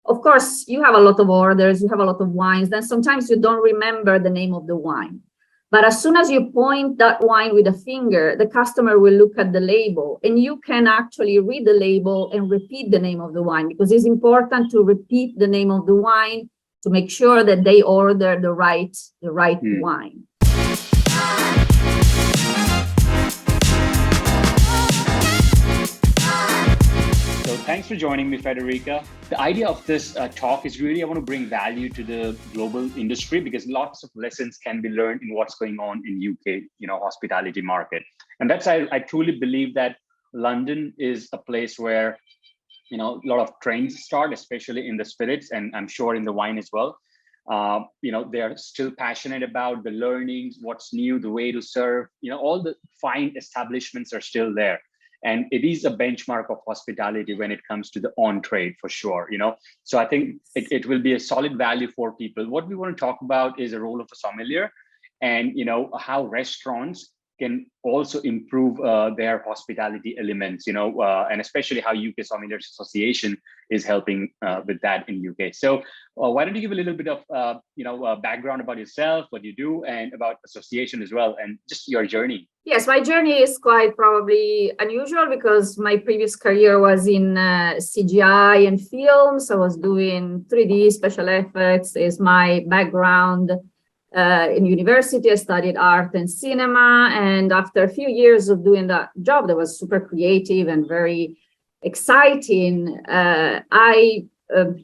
of course, you have a lot of orders, you have a lot of wines, then sometimes you don't remember the name of the wine. But as soon as you point that wine with a finger, the customer will look at the label, and you can actually read the label and repeat the name of the wine, because it's important to repeat the name of the wine to make sure that they order the right wine. So thanks for joining me, Federica. The idea of this talk is really, I want to bring value to the global industry, because lots of lessons can be learned in what's going on in UK, hospitality market. And that's, I truly believe that London is a place where, a lot of trends start, especially in the spirits, and I'm sure in the wine as well. They are still passionate about the learnings, what's new, the way to serve, all the fine establishments are still there. And it is a benchmark of hospitality when it comes to the on-trade, for sure, So I think it will be a solid value for people. What we want to talk about is the role of a sommelier, and, how restaurants can also improve their hospitality elements, and especially how UK Sommelier Association is helping with that in UK. So why don't you give a little bit of, background about yourself, what you do, and about association as well, and just your journey. Yes, my journey is quite probably unusual, because my previous career was in CGI and films. I was doing 3D special effects is my background. In university, I studied art and cinema. And after a few years of doing that job that was super creative and very exciting, and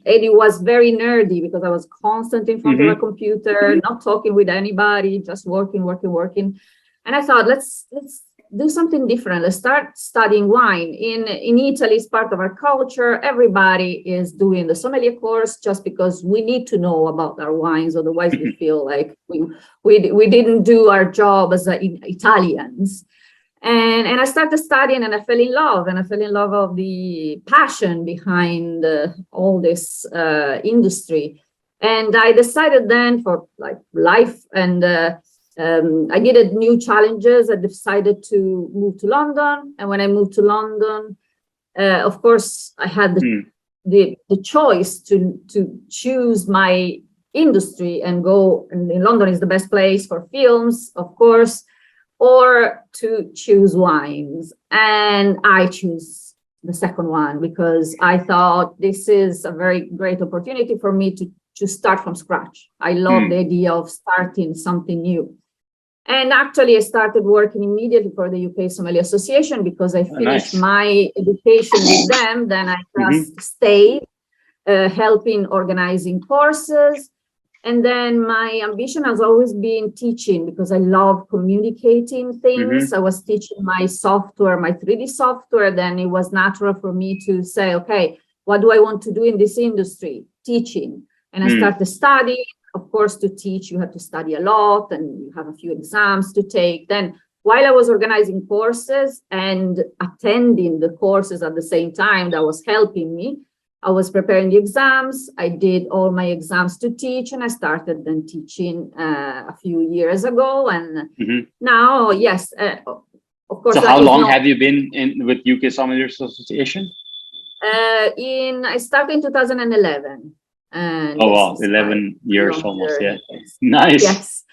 it was very nerdy, because I was constantly in front of a computer, not talking with anybody, just working. And I thought, let's do something different. Let's start studying wine. In Italy, it's part of our culture. Everybody is doing the sommelier course just because we need to know about our wines. Otherwise, we feel like we didn't do our job as Italians. And I started studying, and I fell in love. And I fell in love of the passion behind all this industry. And I decided then for life and I needed new challenges. I decided to move to London. And when I moved to London, of course, I had the choice to choose my industry and go. And in London is the best place for films, of course, or to choose wines. And I choose the second one, because I thought this is a very great opportunity for me to start from scratch. I love the idea of starting something new. And actually, I started working immediately for the UK Sommelier Association, because I finished my education with them. Then I just stayed helping organizing courses. And then my ambition has always been teaching, because I love communicating things. I was teaching my software, my 3D software. Then it was natural for me to say, okay, what do I want to do in this industry? Teaching. And I started studying. Of course, to teach, you have to study a lot, and you have a few exams to take. Then while I was organizing courses and attending the courses at the same time, that was helping me. I was preparing the exams. I did all my exams to teach, and I started then teaching a few years ago. And now, yes, of course. So how long have you been with UK Sommelier Association? I started in 2011. And oh, wow, 11 years almost, yeah. Nice. Yes.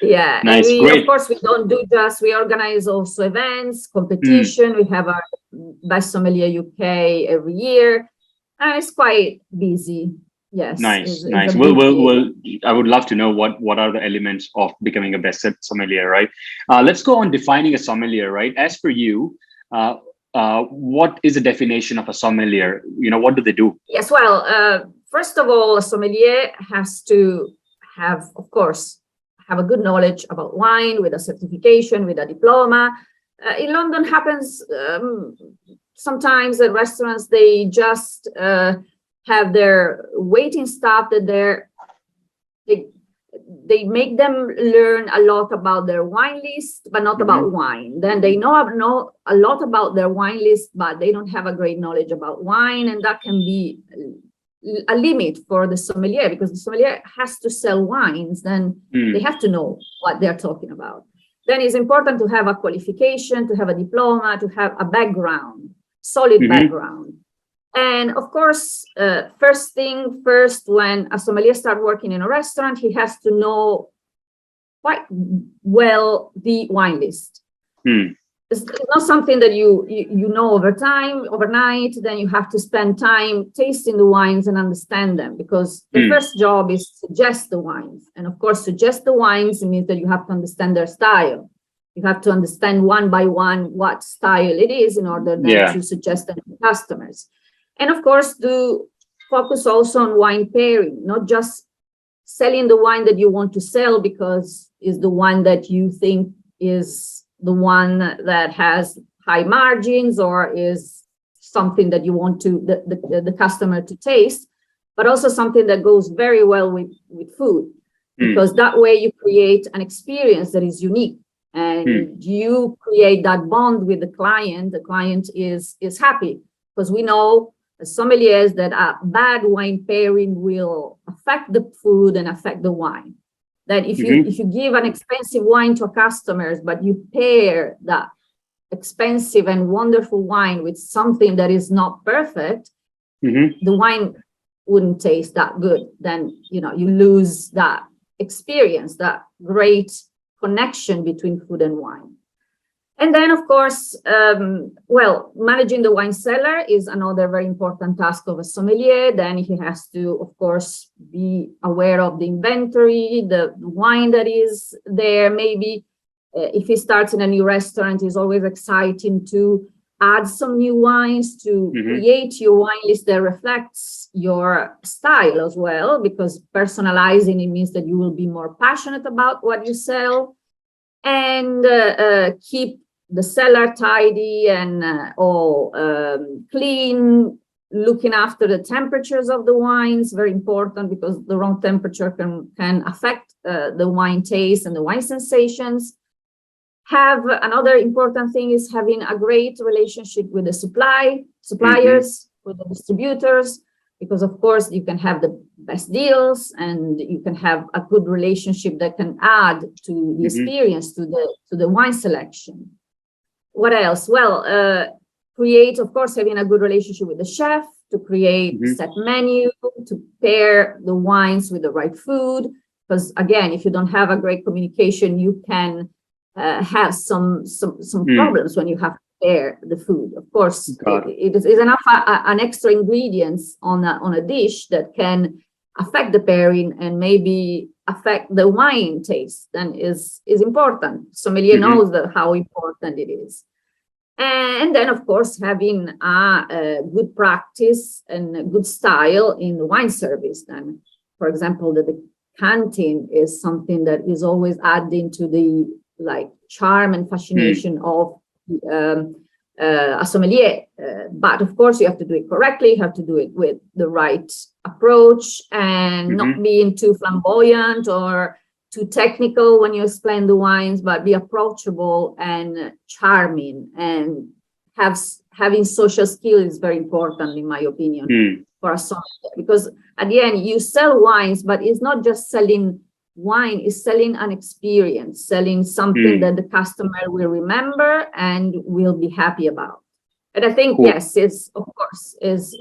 Yeah. Nice. And Great. Of course, we don't do just, we organize also events, competition. We have our Best Sommelier UK every year. And it's quite busy. Yes. Nice. We'll, I would love to know what are the elements of becoming a best sommelier, right? Let's go on defining a sommelier, right? As per you, what is the definition of a sommelier? What do they do? Yes, well, first of all, a sommelier has to have, of course, have a good knowledge about wine, with a certification, with a diploma. In London happens sometimes at restaurants, they just have their waiting staff that they make them learn a lot about their wine list, but not about wine. Then they know a lot about their wine list, but they don't have a great knowledge about wine. And that can be a limit for the sommelier, because the sommelier has to sell wines. Then they have to know what they're talking about. Then it's important to have a qualification, to have a diploma, to have a background, solid background. And of course, first thing first, when a sommelier starts working in a restaurant, he has to know quite well the wine list. It's not something that you know over time, overnight. Then you have to spend time tasting the wines and understand them, because the first job is to suggest the wines. And of course, suggest the wines means that you have to understand their style. You have to understand one by one what style it is in order then to suggest them to customers. And of course, to focus also on wine pairing, not just selling the wine that you want to sell because it's the one that you think is the one that has high margins or is something that you want to the customer to taste, but also something that goes very well with food, because that way you create an experience that is unique and you create that bond with the client. The client is happy, because we know as sommeliers that a bad wine pairing will affect the food and affect the wine. That if you give an expensive wine to a customer, but you pair that expensive and wonderful wine with something that is not perfect, the wine wouldn't taste that good. Then you lose that experience, that great connection between food and wine. And then, of course, managing the wine cellar is another very important task of a sommelier. Then he has to, of course, be aware of the inventory, the wine that is there. Maybe if he starts in a new restaurant, it's always exciting to add some new wines, to create your wine list that reflects your style as well, because personalizing, it means that you will be more passionate about what you sell, and keep the cellar tidy and all clean, looking after the temperatures of the wines, very important, because the wrong temperature can affect the wine taste and the wine sensations. Have another important thing is having a great relationship with the suppliers, with the distributors, because of course you can have the best deals and you can have a good relationship that can add to the experience, to the wine selection. What else? Well, create, of course, having a good relationship with the chef, to create set menu, to pair the wines with the right food. Because again, if you don't have a great communication, you can have some problems when you have to pair the food. Of course, it is enough an extra ingredients on a dish that can affect the pairing and maybe affect the wine taste, then is important. Sommelier knows how important it is. And then, of course, having a good practice and a good style in the wine service. Then, for example, the decanting is something that is always adding to the charm and fascination of a sommelier. But of course, you have to do it correctly. You have to do it with the right approach and not being too flamboyant or too technical when you explain the wines, but be approachable and charming. And having social skill is very important, in my opinion, for a sommelier, because at the end you sell wines, but it's not just selling wine, is selling an experience, selling something that the customer will remember and will be happy about. And I think, yes, it's, of course, is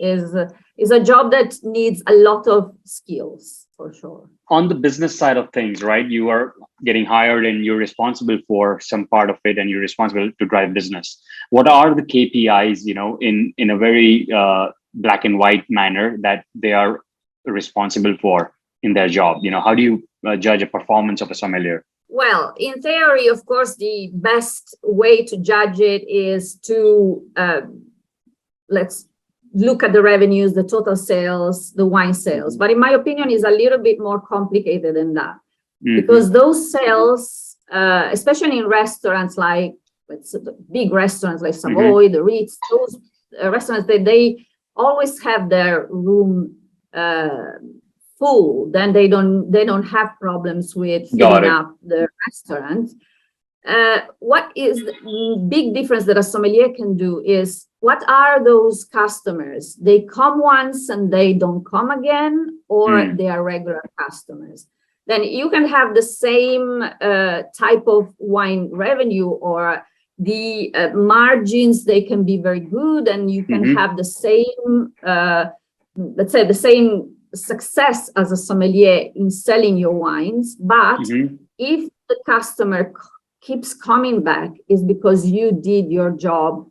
a job that needs a lot of skills, for sure. On the business side of things, right? You are getting hired and you're responsible for some part of it, and you're responsible to drive business. What are the KPIs, in a very black and white manner that they are responsible for in their job? How do you judge a performance of a sommelier? Well, in theory, of course, the best way to judge it is to let's look at the revenues, the total sales, the wine sales. But in my opinion, is a little bit more complicated than that, because those sales, especially in restaurants like big restaurants like Savoy, the Ritz, those restaurants, they always have their room full. Then they don't have problems with filling up the restaurant. What is the big difference that a sommelier can do is, what are those customers? They come once and they don't come again, or they are regular customers. Then you can have the same type of wine revenue, or the margins, they can be very good, and you can have the same, let's say, the same success as a sommelier in selling your wines. But if the customer keeps coming back, is because you did your job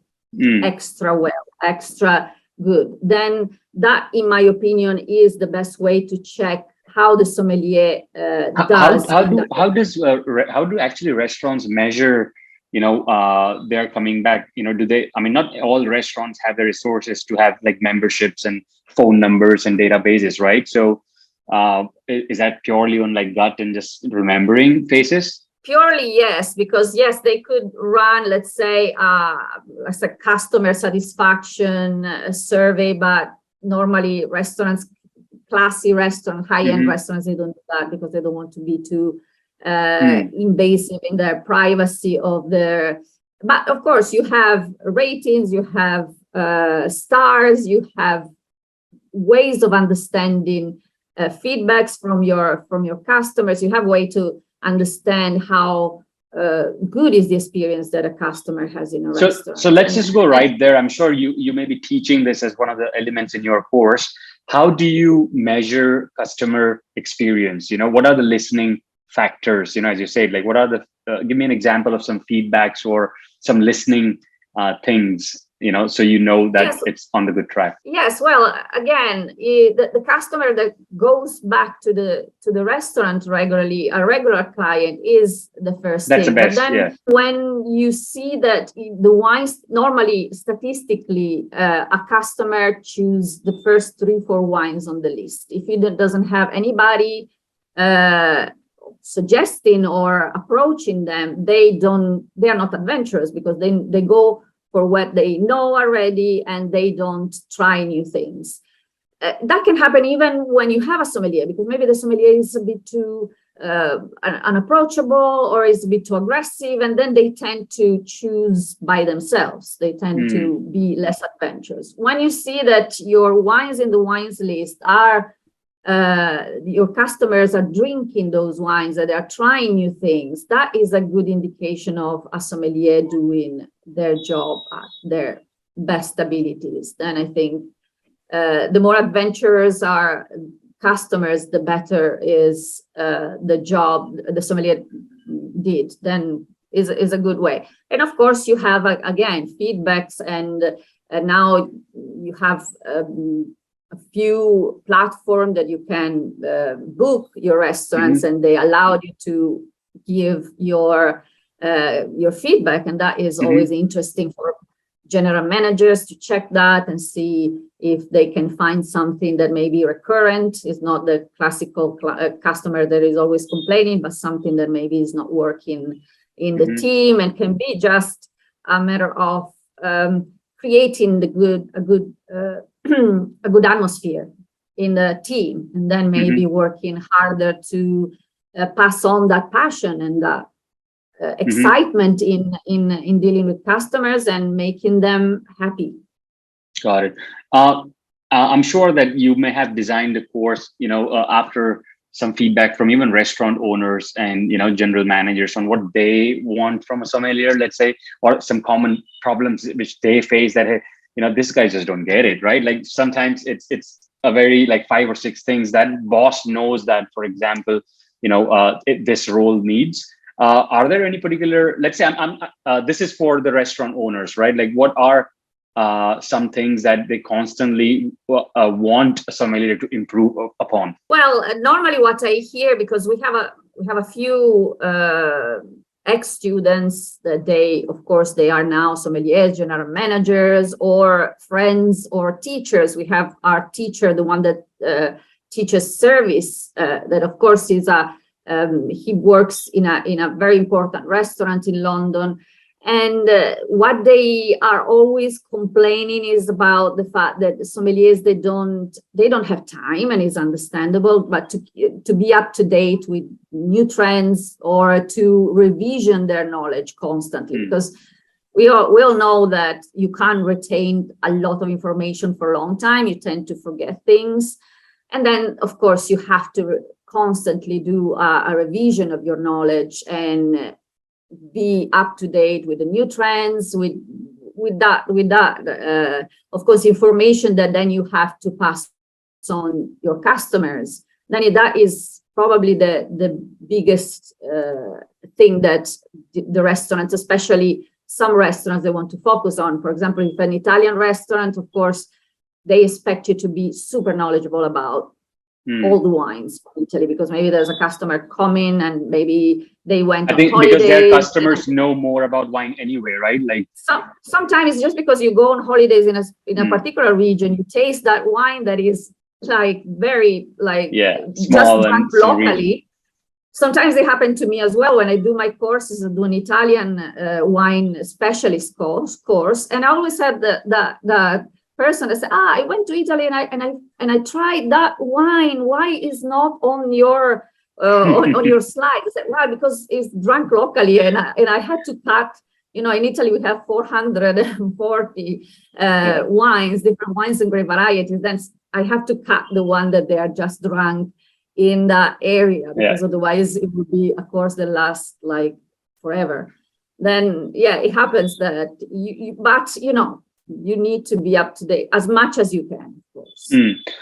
extra well, extra good. Then that, in my opinion, is the best way to check how the sommelier does. How do actually restaurants measure, they're coming back? Do they, I mean, not all restaurants have the resources to have like memberships and phone numbers and databases, right? So is that purely on like gut and just remembering faces? Purely, yes, because yes, they could run, let's say, as a customer satisfaction survey, but normally restaurants, classy restaurant, high-end restaurants, they don't do that because they don't want to be too invasive in their privacy of their. But of course, you have ratings, you have stars, you have ways of understanding feedbacks from your customers. You have a way to understand how good is the experience that a customer has in a restaurant. So let's just go right there. I'm sure you may be teaching this as one of the elements in your course. How do you measure customer experience? What are the listening factors? As you said, like what are the, give me an example of some feedbacks or some listening things, so that it's on the good track. Yes, well, again, the customer that goes back to the restaurant regularly, a regular client, is the first That's thing. The best, but then when you see that the wines, normally, statistically, a customer choose the first 3-4 wines on the list. If it doesn't have anybody suggesting or approaching them, they are not adventurous, because they go for what they know already, and they don't try new things. That can happen even when you have a sommelier, because maybe the sommelier is a bit too unapproachable, or is a bit too aggressive, and then they tend to choose by themselves. They tend to be less adventurous. When you see that your wines in the wines list are your customers are drinking those wines, that they are trying new things, that is a good indication of a sommelier doing their job at their best abilities. Then I think the more adventurous are customers, the better is the job the sommelier did. Then is a good way. And of course, you have again feedbacks, and now you have a few platforms that you can book your restaurants, and they allow you to give your feedback, and that is always interesting for general managers to check that and see if they can find something that may be recurrent. It's not the classical customer that is always complaining, but something that maybe is not working in the team, and can be just a matter of creating a good atmosphere in the team, and then maybe working harder to pass on that passion and that excitement in dealing with customers and making them happy. Got it. I'm sure that you may have designed the course, after some feedback from even restaurant owners and general managers on what they want from a sommelier, let's say, or some common problems which they face that, hey, this guy just don't get it, right? Like sometimes it's a very like 5 or 6 things that boss knows that, for example, this role needs. Are there any particular, let's say this is for the restaurant owners, right? Like what are some things that they constantly want a sommelier to improve upon? Well, normally what I hear, because we have a few ex-students that they are now sommeliers, general managers, or friends or teachers. We have our teacher, the one that teaches service, that of course is he works in a very important restaurant in London. And what they are always complaining is about the fact that the sommeliers, they don't have time, and it's understandable, but to be up to date with new trends or to revision their knowledge constantly, because we all know that you can't retain a lot of information for a long time. You tend to forget things. And then, of course, you have to constantly do a revision of your knowledge, and be up to date with the new trends, with that, of course, information that then you have to pass on your customers. Then that is probably the biggest thing that the restaurants, especially some restaurants, they want to focus on. For example, if an Italian restaurant, of course, they expect you to be super knowledgeable about all the wines from Italy, because maybe there's a customer coming and maybe they went on holiday. Because their customers know more about wine anyway, right? Like sometimes just because you go on holidays in a particular region, you taste that wine that is like very just drunk locally. Sometimes they happen to me as well when I do my courses. I do an Italian wine specialist course, and I always have the person that said, I went to Italy and I tried that wine. Why is not on your on your slide? I said, well, because it's drunk locally, and I had to cut. In Italy we have 440 wines, different wines and grape varieties. Then I have to cut the one that they are just drunk in that area, because otherwise it would be a course that lasts like forever. Then it happens that you need to be up to date as much as you can, of course.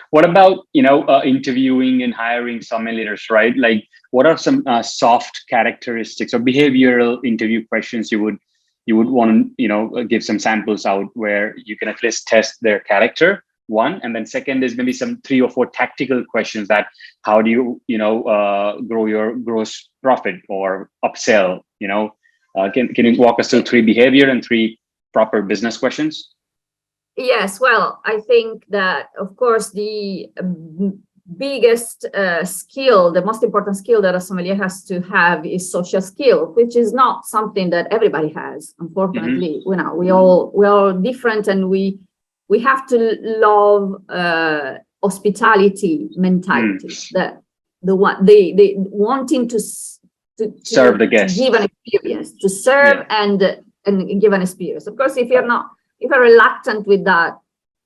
What about interviewing and hiring sommeliers, right? Like, what are some soft characteristics or behavioral interview questions you would want to give some samples out where you can at least test their character? One, and then second is maybe some 3 or 4 tactical questions that how do you grow your gross profit or upsell? Can you walk us through 3 behavior and 3 proper business questions? Yes, well, I think that, of course, the biggest skill, the most important skill that a sommelier has to have is social skill, which is not something that everybody has, unfortunately. We all different, and we have to love hospitality mentality, that the wanting to serve the guests, to give an experience, to serve and give an experience. Of course, if you're reluctant with that,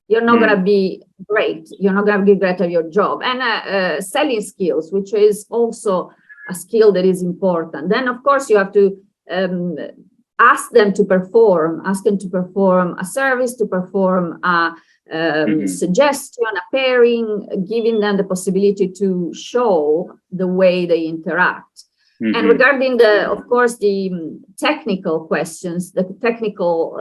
you're not going to be great. You're not going to be great at your job. And selling skills, which is also a skill that is important. Then, of course, you have to ask them to perform a service, to perform a suggestion, a pairing, giving them the possibility to show the way they interact. And regarding of course, the technical questions, the technical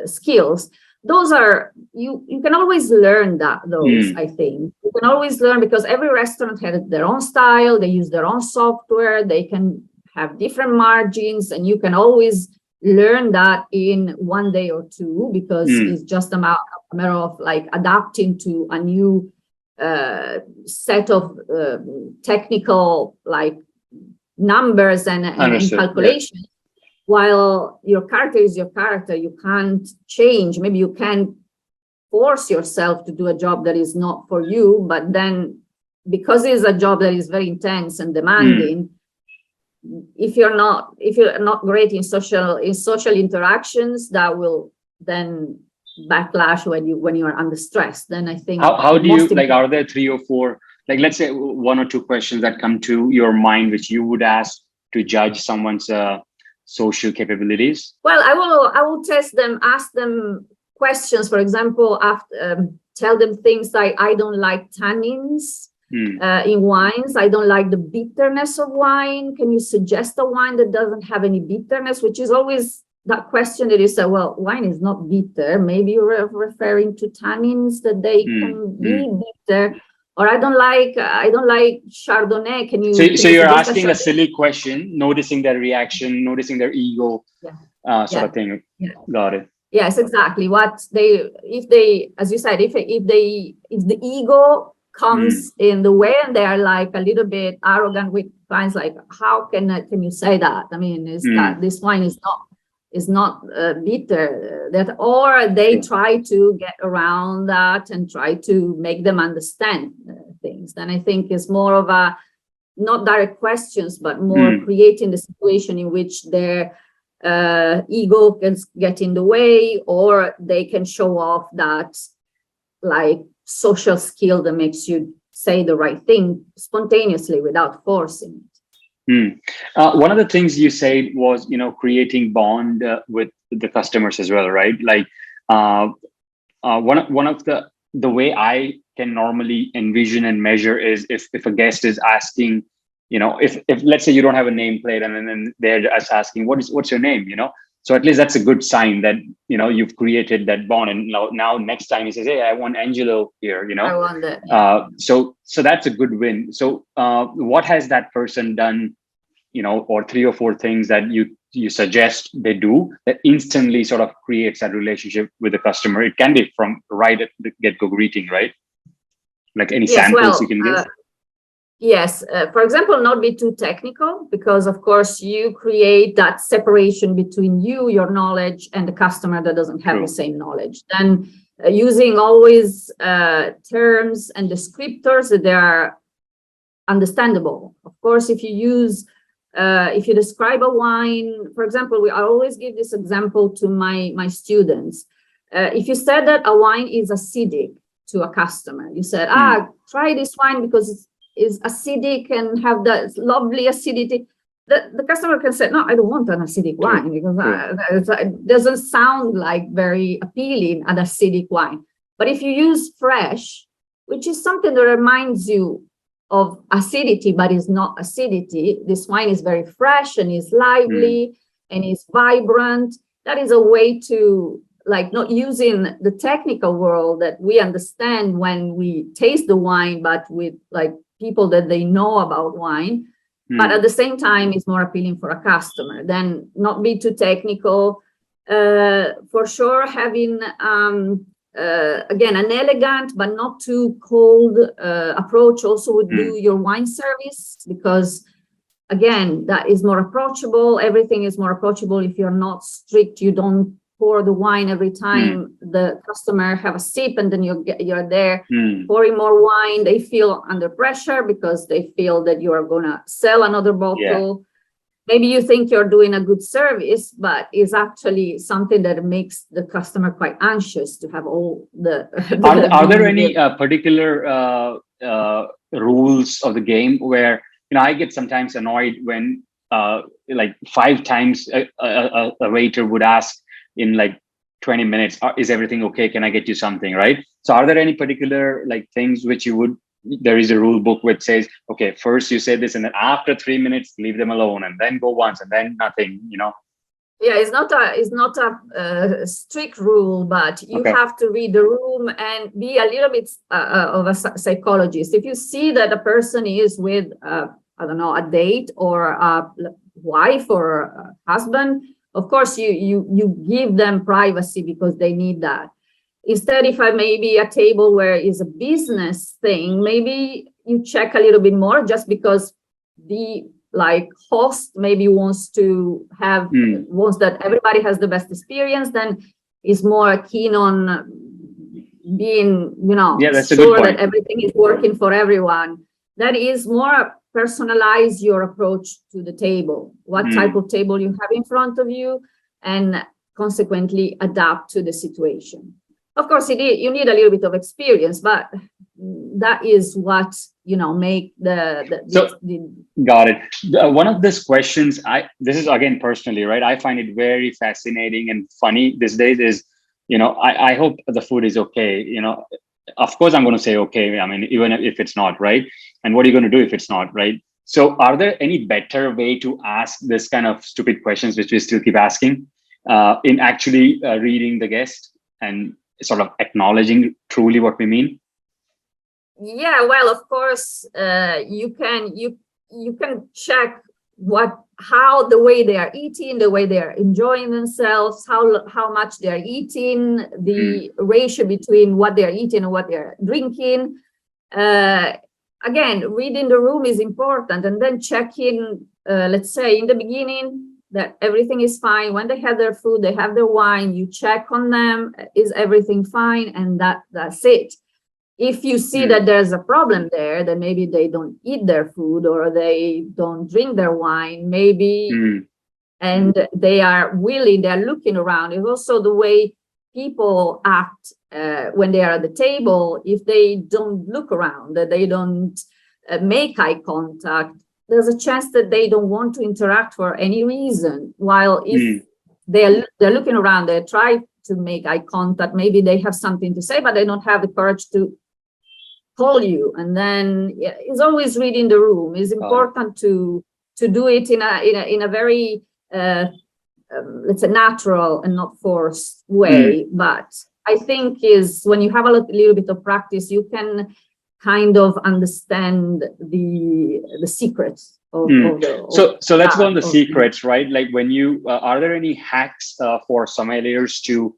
skills, those are, you can always learn those, I think. You can always learn, because every restaurant has their own style, they use their own software, they can have different margins, and you can always learn that in 1 day or 2, because it's just a matter of like adapting to a new set of technical like numbers and calculations. While your character is your character, you can't change. Maybe you can force yourself to do a job that is not for you, but then because it's a job that is very intense and demanding, if you're not great in social interactions, that will then backlash when you are under stress. Then I think how do you are there 3 or 4, like, let's say 1 or 2 questions that come to your mind which you would ask to judge someone's social capabilities? Well, I will test them, ask them questions. For example, tell them things like, I don't like tannins in wines. I don't like the bitterness of wine. Can you suggest a wine that doesn't have any bitterness? Which is always that question that is, well, wine is not bitter. Maybe you're referring to tannins, that they can be bitter. Or I don't like Chardonnay. Can you? So you're asking a silly question, noticing their reaction, noticing their ego, sort of thing. Yeah. Got it. Yes, exactly. If the ego comes in the way and they are like a little bit arrogant with clients, like, how can you say that? I mean, that this wine is not bitter, that, or they try to get around that and try to make them understand things. Then I think it's more of a, not direct questions, but more creating the situation in which their ego can get in the way, or they can show off that like social skill that makes you say the right thing spontaneously without forcing it. One of the things you said was, creating bond with the customers as well, right? Like one of the way I can normally envision and measure is if a guest is asking, if let's say you don't have a nameplate and then they're just asking what's your name, so at least that's a good sign that you've created that bond. And now next time he says, hey, I want Angelo here, I want that. so that's a good win. So what has that person done, or 3 or 4 things that you suggest they do that instantly sort of creates that relationship with the customer? It can be from right at the get-go greeting, right? Like any samples you can give? Yes. For example, not be too technical, because of course you create that separation between your knowledge, and the customer that doesn't have the same knowledge. Then using always terms and descriptors that they are understandable. Of course, if you describe a wine, for example, I always give this example to my students. If you said that a wine is acidic to a customer, you said, try this wine because it's acidic and have that lovely acidity. The customer can say, no, I don't want an acidic wine, because it doesn't sound like very appealing, an acidic wine. But if you use fresh, which is something that reminds you of acidity, but is not acidity. This wine is very fresh and is lively and is vibrant. That is a way to, like, not using the technical world that we understand when we taste the wine, but with like people that they know about wine. But at the same time, it's more appealing for a customer. Then not be too technical. For sure, having again, an elegant but not too cold approach also would do your wine service, because again, that is more approachable. Everything is more approachable if you're not strict. You don't pour the wine every time the customer have a sip, and then you're there pouring more wine. They feel under pressure because they feel that you are gonna sell another bottle. Maybe you think you're doing a good service, but it's actually something that makes the customer quite anxious to have all the. Are there any particular rules of the game where, I get sometimes annoyed when like 5 times a waiter would ask in like 20 minutes, is everything okay? Can I get you something, right? So are there any particular like things which there is a rule book which says, okay, first you say this, and then after 3 minutes, leave them alone, and then go once, and then nothing, Yeah, it's not a strict rule, but you have to read the room and be a little bit of a psychologist. If you see that a person is with, I don't know, a date or a wife or a husband, of course you give them privacy because they need that. Instead, if I maybe a table where is a business thing, maybe you check a little bit more, just because the host maybe wants that everybody has the best experience, then is more keen on being, sure that everything is working for everyone. That is more personalize your approach to the table, what type of table you have in front of you, and consequently adapt to the situation. Of course, you need a little bit of experience, but that is what, make got it. One of these questions, this is again personally, right? I find it very fascinating and funny these days is, I hope the food is okay. Of course I'm going to say okay. I mean, even if it's not, right? And what are you going to do if it's not, right? So are there any better way to ask this kind of stupid questions, which we still keep asking, in actually reading the guest and sort of acknowledging truly what we mean? Yeah, well, of course, you can check how the way they are eating, the way they are enjoying themselves, how much they are eating, the ratio between what they are eating and what they are drinking. Again, reading the room is important, and then checking, let's say in the beginning, that everything is fine. When they have their food, they have their wine, you check on them, is everything fine? And that's it. If you see that there's a problem there, then maybe they don't eat their food or they don't drink their wine, maybe, and they are willing, they're looking around. It's also the way people act when they are at the table. If they don't look around, that they don't make eye contact, there's a chance that they don't want to interact for any reason. While if they're looking around, they try to make eye contact, maybe they have something to say, but they don't have the courage to call you. And then it's always reading the room. It's important to do it in a very let's say natural and not forced way. But I think is when you have a little bit of practice, you can kind of understand the secrets of so let's go on the secrets, right? Like when you are there any hacks for sommeliers to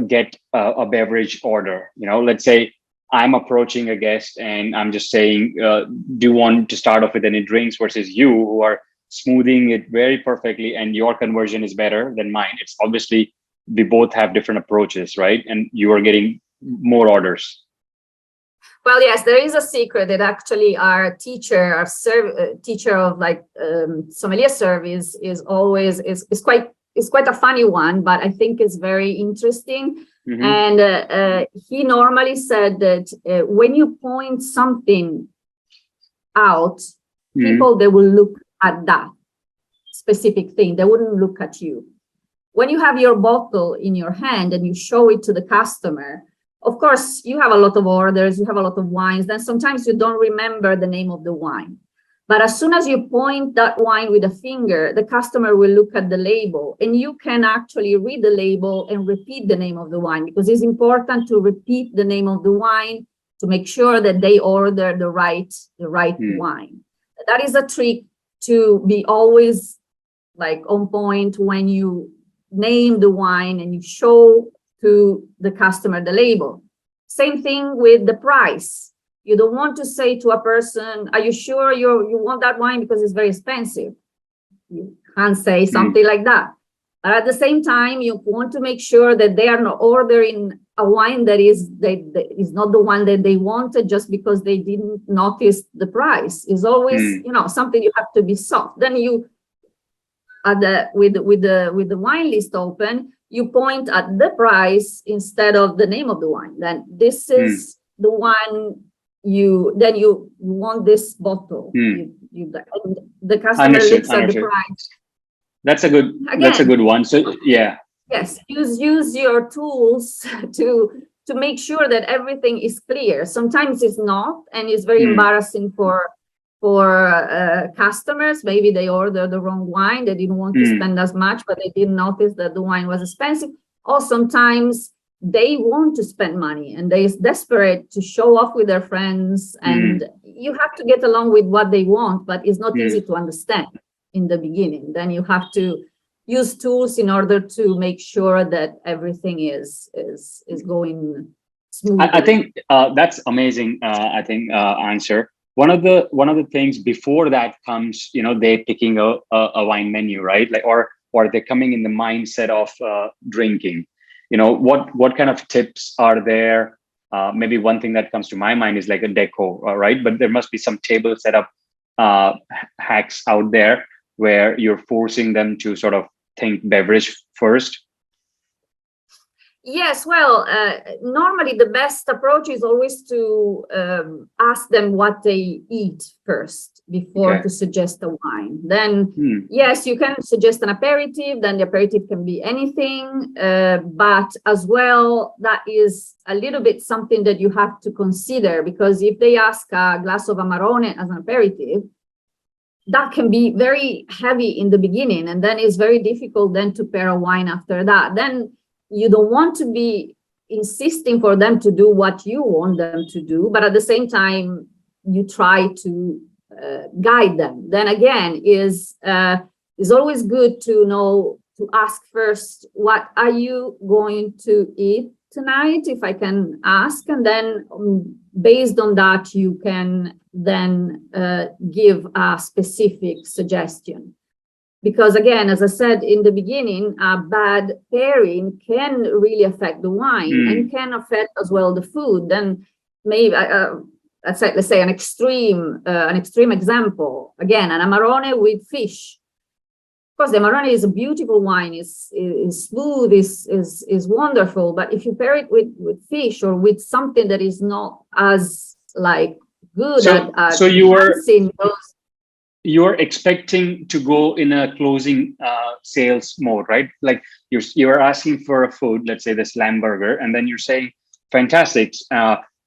get a beverage order? Let's say I'm approaching a guest and I'm just saying, do you want to start off with any drinks, versus you who are smoothing it very perfectly and your conversion is better than mine. It's obviously we both have different approaches, right? And you are getting more orders. Well, yes, there is a secret that actually our teacher of sommelier service is always quite a funny one, but I think it's very interesting. And he normally said that when you point something out, people, they will look at that specific thing. They wouldn't look at you. When you have your bottle in your hand and you show it to the customer, of course, you have a lot of orders, you have a lot of wines, then sometimes you don't remember the name of the wine. But as soon as you point that wine with a finger, the customer will look at the label, and you can actually read the label and repeat the name of the wine, because it's important to repeat the name of the wine to make sure that they order the right wine. That is a trick to be always like on point when you name the wine and you show to the customer the label. Same thing with the price. You don't want to say to a person, are you sure you want that wine because it's very expensive? You can't say something like that. But at the same time, you want to make sure that they are not ordering a wine that is not the one that they wanted just because they didn't notice the price. It's always something you have to be soft. Then you with the wine list open, you point at the price instead of the name of the wine. Then this is the one you want this bottle. The customer looks at the price. That's a good one. So yeah. Yes, use your tools to make sure that everything is clear. Sometimes it's not, and it's very embarrassing for customers. Maybe they ordered the wrong wine, they didn't want to spend as much, but they didn't notice that the wine was expensive. Or sometimes they want to spend money and they're desperate to show off with their friends, and you have to get along with what they want, but it's not easy to understand in the beginning. Then you have to use tools in order to make sure that everything is going smoothly. I think that's amazing. Answer. One of the things before that comes, they're picking a wine menu, right? Like, or they're coming in the mindset of drinking. What kind of tips are there? Maybe one thing that comes to my mind is like a deco, right? But there must be some table setup hacks out there where you're forcing them to sort of think beverage first. Yes, well, normally the best approach is always to ask them what they eat first before to suggest a wine. Then, yes, you can suggest an aperitif, then the aperitif can be anything, but as well, that is a little bit something that you have to consider, because if they ask a glass of Amarone as an aperitif, that can be very heavy in the beginning, and then it's very difficult then to pair a wine after that. Then you don't want to be insisting for them to do what you want them to do, but at the same time, you try to guide them. Then again, is always good to know, to ask first, what are you going to eat tonight, if I can ask, and then based on that, you can then give a specific suggestion. Because again, as I said in the beginning, a bad pairing can really affect the wine and can affect as well the food. Then maybe let's say an extreme example. Again, an Amarone with fish. Of course, the Amarone is a beautiful wine. Is smooth. Is wonderful. But if you pair it with fish or with something that is not as like good, so you were. you're expecting to go in a closing sales mode, right? Like you're asking for a food, let's say this lamb burger, and then you're saying, fantastic.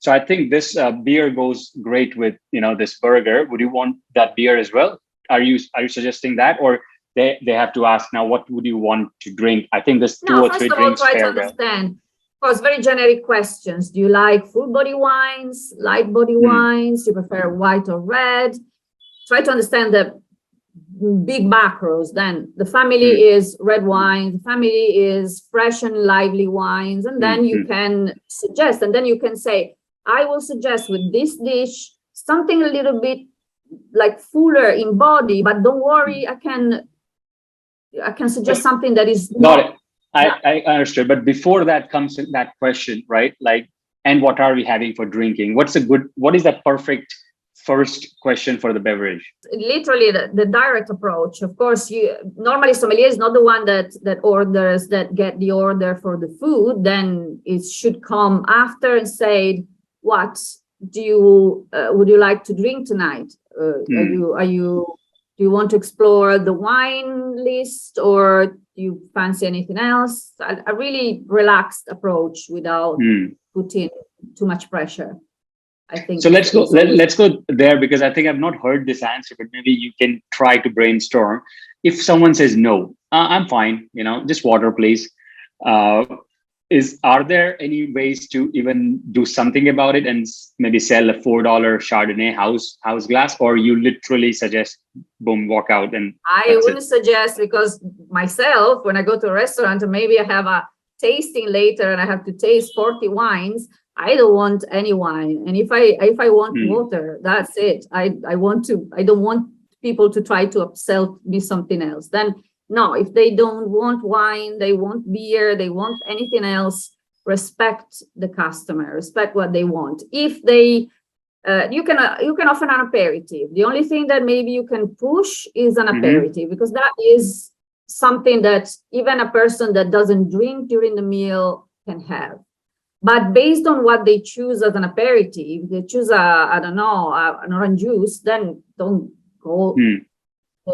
So I think this beer goes great with this burger. Would you want that beer as well? Are you suggesting that, or they have to ask now, what would you want to drink? I think there's two or three drinks. Try to understand. Of course, very generic questions. Do you like full body wines, light body wines? Do you prefer white or red? Try to understand the big macros. Then the family is red wine, the family is fresh and lively wines, and then you can suggest, and then you can say, I will suggest with this dish something a little bit like fuller in body, but don't worry, I can suggest something that is got it. I understood, but before that comes that question, right? Like, and what are we having for drinking? What is that perfect first question for the beverage? Literally the direct approach. Of course, normally sommelier is not the one that orders, that get the order for the food. Then it should come after and say, what do you would you like to drink tonight? Do you want to explore the wine list, or do you fancy anything else? A really relaxed approach without putting too much pressure, I think. So let's go there, because I think I've not heard this answer, but maybe you can try to brainstorm. If someone says no, I'm fine, just water, please. Are there any ways to even do something about it and maybe sell a $4 Chardonnay house glass, or you literally suggest boom, walk out? And I wouldn't suggest, because myself, when I go to a restaurant and maybe I have a tasting later and I have to taste 40 wines, I don't want any wine. And if I want water, that's it. I don't want people to try to upsell me something else. Then no, if they don't want wine, they want beer, they want anything else, respect the customer, respect what they want. If they, you can offer an aperitif. The only thing that maybe you can push is an aperitif, because that is something that even a person that doesn't drink during the meal can have. But based on what they choose as an aperitif, they choose an orange juice, then don't go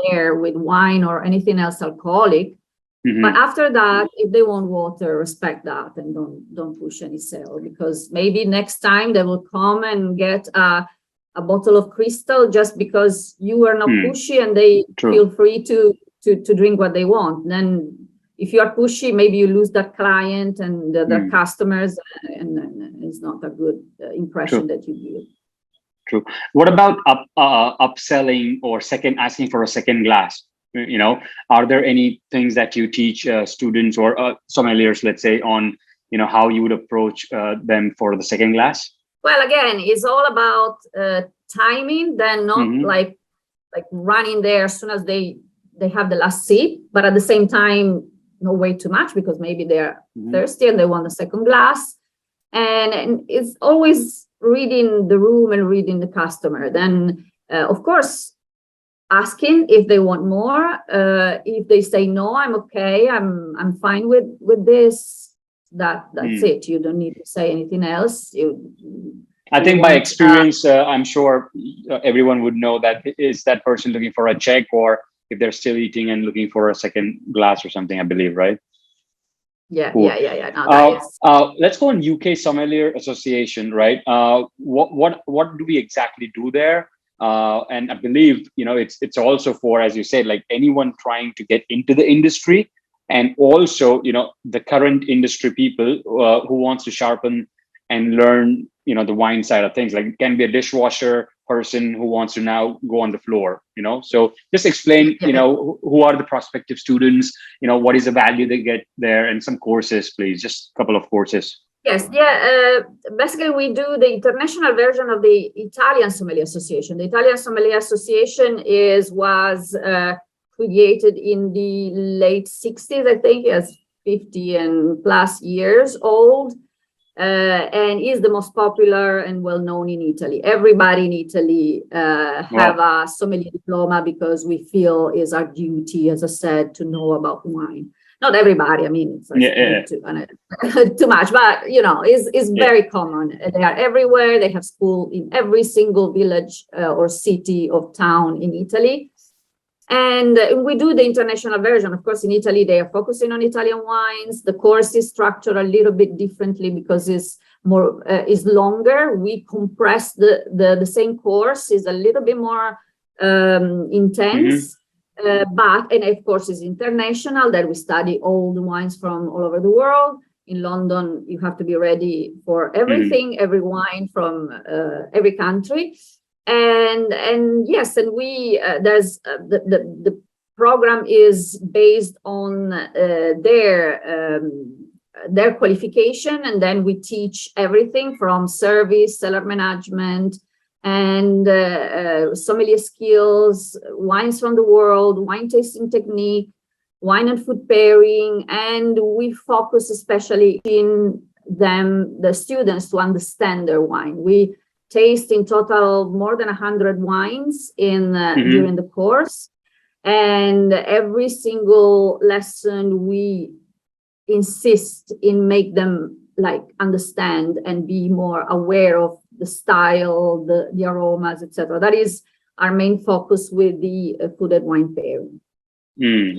there with wine or anything else alcoholic. But after that, if they want water, respect that and don't push any sale, because maybe next time they will come and get a bottle of crystal just because you are not pushy, and they feel free to drink what they want. Then if you are pushy, maybe you lose that client and the customers, and it's not a good impression that you give. True. What about upselling or asking for a second glass? Are there any things that you teach students or sommeliers, let's say, on how you would approach them for the second glass? Well, again, it's all about timing. Then not like running there as soon as they have the last sip, but at the same time, not way too much, because maybe they're thirsty and they want a second glass. And it's always reading the room and reading the customer. Then, of course, asking if they want more. If they say no, I'm okay, I'm fine with this. That's it. You don't need to say anything else. I think by experience, I'm sure everyone would know that is that person looking for a check, or if they're still eating and looking for a second glass or something, I believe, right? Yeah, cool. yeah. No, let's go on UK Sommelier Association, right? What do we exactly do there? And I believe it's also for, as you said, like anyone trying to get into the industry, and also the current industry people who wants to sharpen and learn the wine side of things. Like it can be a dishwasher person who wants to now go on the floor. So just explain who are the prospective students, what is the value they get there, and some courses, please. Just a couple of courses. Yes, basically we do the international version of the Italian Sommelier Association. The Italian Sommelier Association was created in the late 60s, I think. It's 50 and plus years old, and is the most popular and well-known in Italy. Everybody in Italy have a sommelier diploma, because we feel is our duty, as I said, to know about wine. Not everybody, I mean, it's too much, but it's very common. They are everywhere. They have school in every single village or city or town in Italy. And we do the international version. Of course, in Italy, they are focusing on Italian wines. The course is structured a little bit differently because it's more is longer. We compress the same course, is a little bit more intense. But of course, it's international, that we study all the wines from all over the world. In London, you have to be ready for everything, every wine from every country. And yes, and we there's the program is based on their qualification, and then we teach everything from service, cellar management, and sommelier skills, wines from the world, wine tasting technique, wine and food pairing, and we focus especially in the students, to understand their wine. We taste in total more than 100 wines during the course, and every single lesson we insist in make them like understand and be more aware of the style, the aromas, etc. That is our main focus with the food and wine pairing.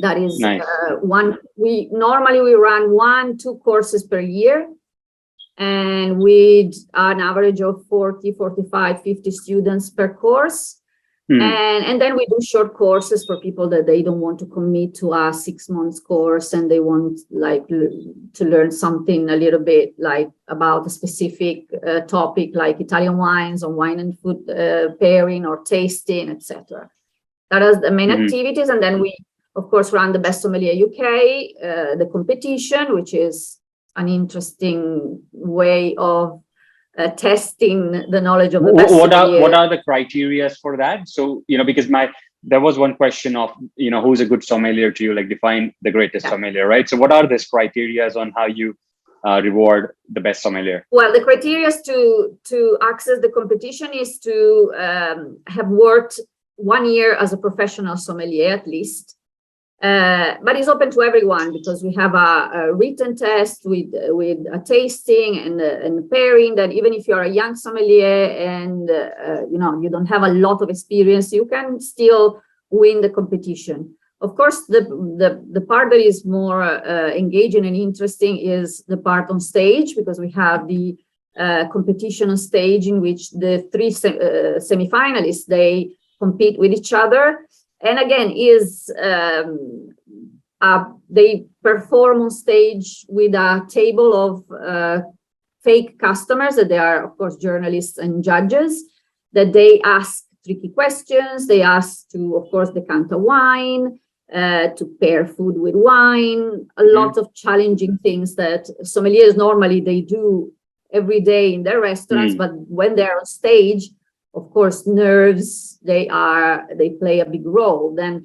That is nice. We normally run 1-2 courses per year, and with an average of 40, 45, 50 students per course. And then we do short courses for people that they don't want to commit to a 6 months course, and they want like to learn something a little bit like about a specific topic, like Italian wines or wine and food pairing or tasting, etc. That is the main activities. And then we, of course, run the Best Sommelier UK, the competition, which is an interesting way of testing the knowledge of the best sommelier. What are the criteria for that? So, because there was one question of, who's a good sommelier to you, like define the greatest sommelier, right? So what are these criteria on how you reward the best sommelier? Well, the criteria to access the competition is to have worked 1 year as a professional sommelier at least. But it's open to everyone, because we have a written test with a tasting and pairing, that even if you're a young sommelier and you don't have a lot of experience, you can still win the competition. Of course, the part that is more engaging and interesting is the part on stage, because we have the competition on stage in which the 3 semifinalists, they compete with each other. And again, they perform on stage with a table of fake customers, that they are, of course, journalists and judges, that they ask tricky questions. They ask to, of course, decant a wine, to pair food with wine, a lot of challenging things that sommeliers normally they do every day in their restaurants, but when they're on stage, of course, nerves, they play a big role then.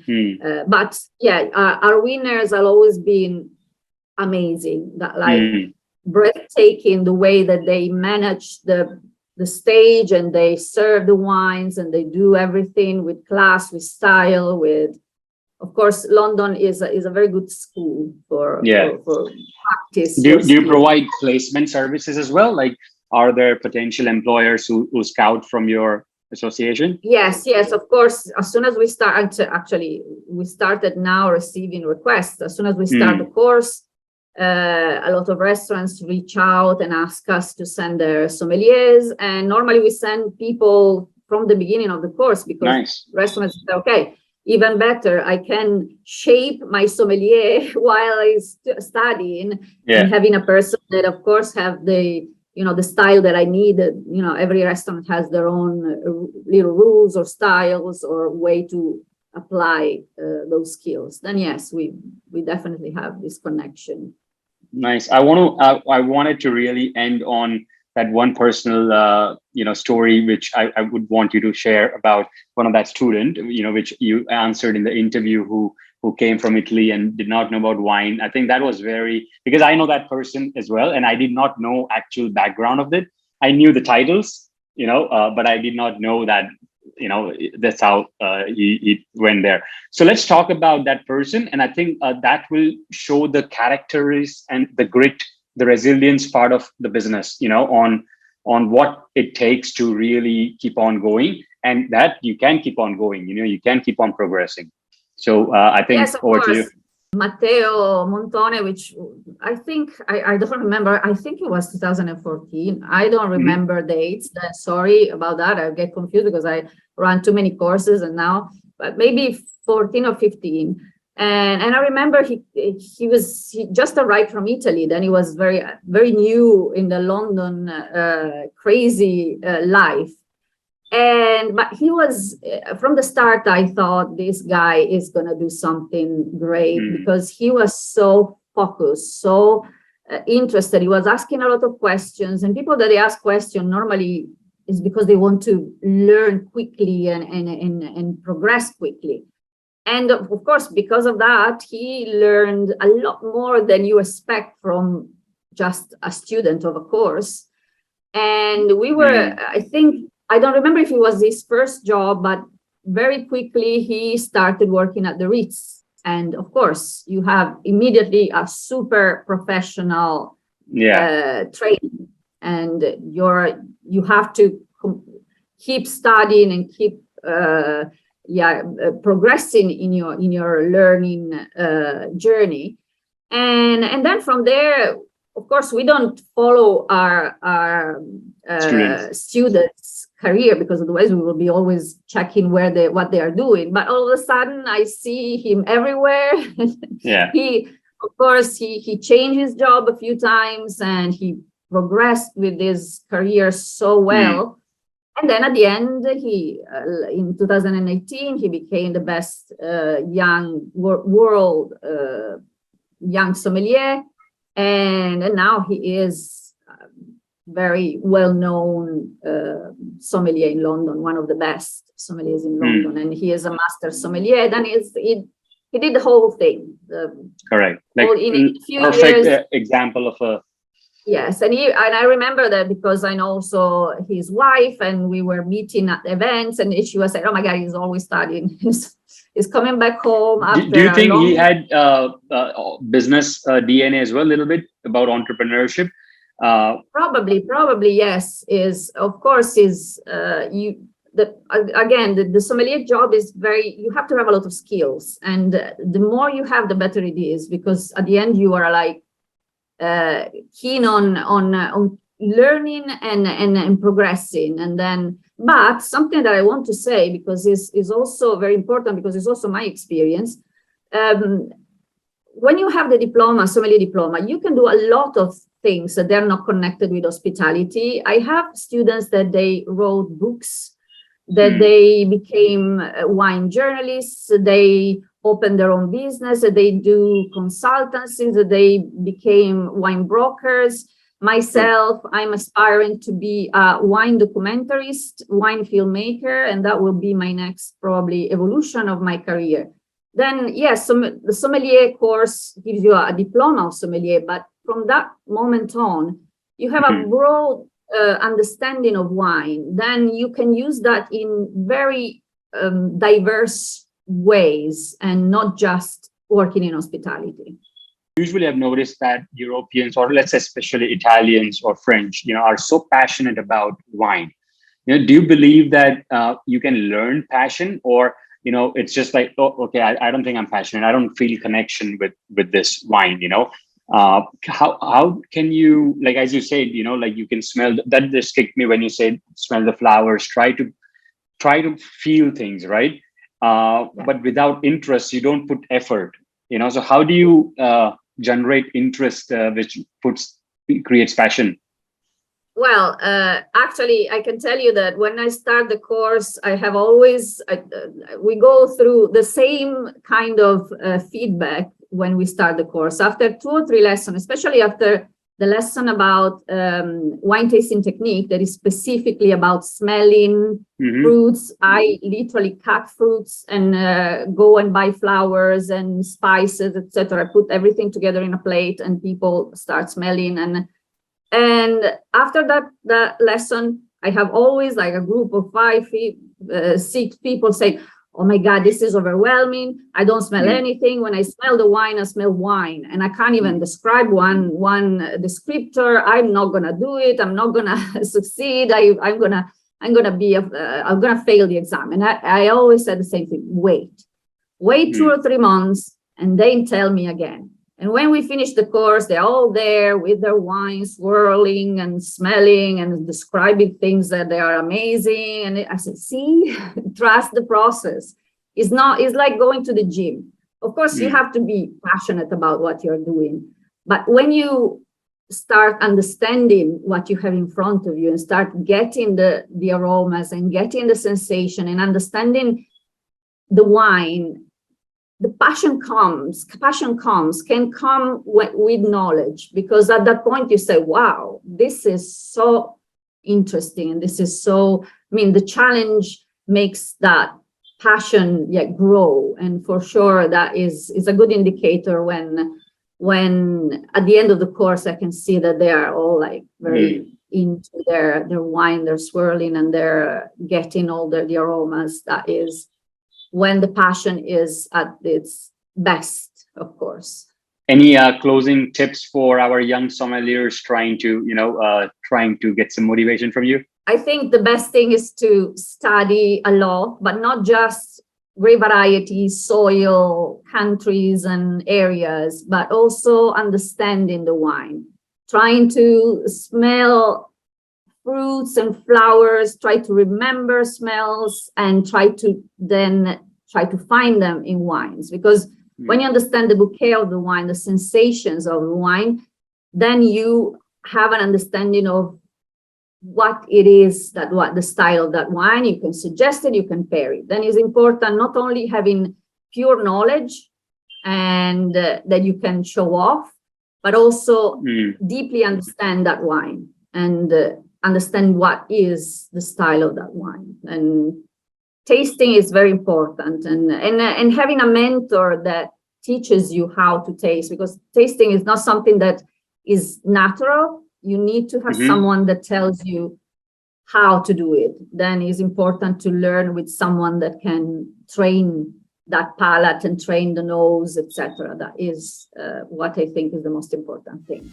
But yeah, our winners have always been amazing, that breathtaking, the way that they manage the stage, and they serve the wines, and they do everything with class, with style, with, of course, London is a very good school for practice. Do you provide placement services as well? Like, are there potential employers who scout from your association? Yes, of course. As soon as we start, actually, we started now receiving requests. As soon as we start the course, a lot of restaurants reach out and ask us to send their sommeliers. And normally we send people from the beginning of the course, because restaurants say, okay, even better, I can shape my sommelier while I'm studying, and having a person that, of course, have the style that I need. Every restaurant has their own little rules or styles or way to apply those skills. Then yes, we definitely have this connection. Nice. I wanted to really end on that one personal story, which I would want you to share about one of that student, which you answered in the interview, who came from Italy and did not know about wine. I think that was because I know that person as well, and I did not know actual background of it. I knew the titles, but I did not know that, that's how he went there. So let's talk about that person. And I think that will show the characteristics and the grit, the resilience part of the business, on what it takes to really keep on going, and that you can keep on going, you can keep on progressing. So I think yes, of over to course. you. Matteo Montone, which I think, I don't remember, I think it was 2014. I don't remember dates. Sorry about that. I get confused because I run too many courses and now, but maybe 14 or 15. And I remember he just arrived from Italy. Then he was very, very new in the London crazy life. But he was from the start, I thought this guy is going to do something great because he was so focused, so interested. He was asking a lot of questions, and people that they ask questions normally is because they want to learn quickly and progress quickly. And of course, because of that, he learned a lot more than you expect from just a student of a course. And we were, I think, I don't remember if it was his first job, but very quickly he started working at the Ritz. And of course, you have immediately a super professional training, and you have to keep studying and keep progressing in your learning journey. And then from there, of course, we don't follow our students' career because otherwise we will be always checking what they are doing. But all of a sudden, I see him everywhere. Yeah. Of course, he changed his job a few times and he progressed with his career so well. And then at the end, in 2018, he became the best young world young sommelier. And now he is very well-known sommelier in London, one of the best sommeliers in London. And he is a master sommelier. Then he did the whole thing. Correct. Like in a few perfect years, example of a. Yes, and I remember that because I know also his wife, and we were meeting at events, and she was saying, "Oh my God, he's always studying. He's coming back home after." Do you think he had business DNA as well, a little bit about entrepreneurship? Probably yes. Of course the sommelier job is you have to have a lot of skills, and the more you have, the better it is, because at the end you are like keen on learning and progressing. And then, but something that I want to say, because is also very important, because it's also my experience. When you have the diploma, sommelier diploma, you can do a lot of things that they're not connected with hospitality. I have students that they wrote books, that they became wine journalists, they opened their own business, that they do consultancies, that they became wine brokers. Myself, I'm aspiring to be a wine documentarist, wine filmmaker, and that will be my next probably evolution of my career. Then yes, the sommelier course gives you a diploma of sommelier, but from that moment on, you have a broad understanding of wine. Then you can use that in very diverse ways, and not just working in hospitality. Usually I've noticed that Europeans, or let's say especially Italians or French, are so passionate about wine. Do you believe that you can learn passion, or it's just like, oh, okay, I don't think I'm passionate, I don't feel connection with this wine, how can you, like, as you said, like you can smell that. Just kicked me when you said smell the flowers, try to feel things, right? But without interest, you don't put effort, so how do you generate interest which creates passion? Well, actually, I can tell you that when I start the course, I have always, we go through the same kind of feedback when we start the course. After 2 or 3 lessons, especially after the lesson about wine tasting technique that is specifically about smelling fruits, I literally cut fruits and go and buy flowers and spices, etc. I put everything together in a plate and people start smelling. And after that lesson, I have always like a group of 5, 6 people say, "Oh my God, this is overwhelming. I don't smell anything. When I smell the wine, I smell wine. And I can't even describe one descriptor. I'm not going to do it. I'm not going to succeed. I'm going to fail the exam." And I always said the same thing. Wait. wait 2 or 3 months, and then tell me again. And when we finish the course, they're all there with their wine swirling and smelling and describing things that they are amazing. And I said, see, trust the process. It's like going to the gym. Of course, you have to be passionate about what you're doing. But when you start understanding what you have in front of you and start getting the aromas and getting the sensation and understanding the wine, the passion can come with knowledge, because at that point you say, wow, this is so interesting. And this is so, the challenge makes that passion grow. And for sure, that is a good indicator when at the end of the course, I can see that they are all like very into their wine, they're swirling and they're getting all the aromas. That is when the passion is at its best, of course. Any closing tips for our young sommeliers trying to get some motivation from you? I think the best thing is to study a lot, but not just grape varieties, soil, countries, and areas, but also understanding the wine, trying to smell fruits and flowers, try to remember smells, and try to find them in wines. Because when you understand the bouquet of the wine, the sensations of the wine, then you have an understanding of what it is, what the style of that wine. You can suggest it, you can pair it. Then it's important not only having pure knowledge and that you can show off, but also deeply understand that wine and understand what is the style of that wine. And tasting is very important, and having a mentor that teaches you how to taste, because tasting is not something that is natural. You need to have someone that tells you how to do it. Then it's important to learn with someone that can train that palate and train the nose, etc. That is what I think is the most important thing.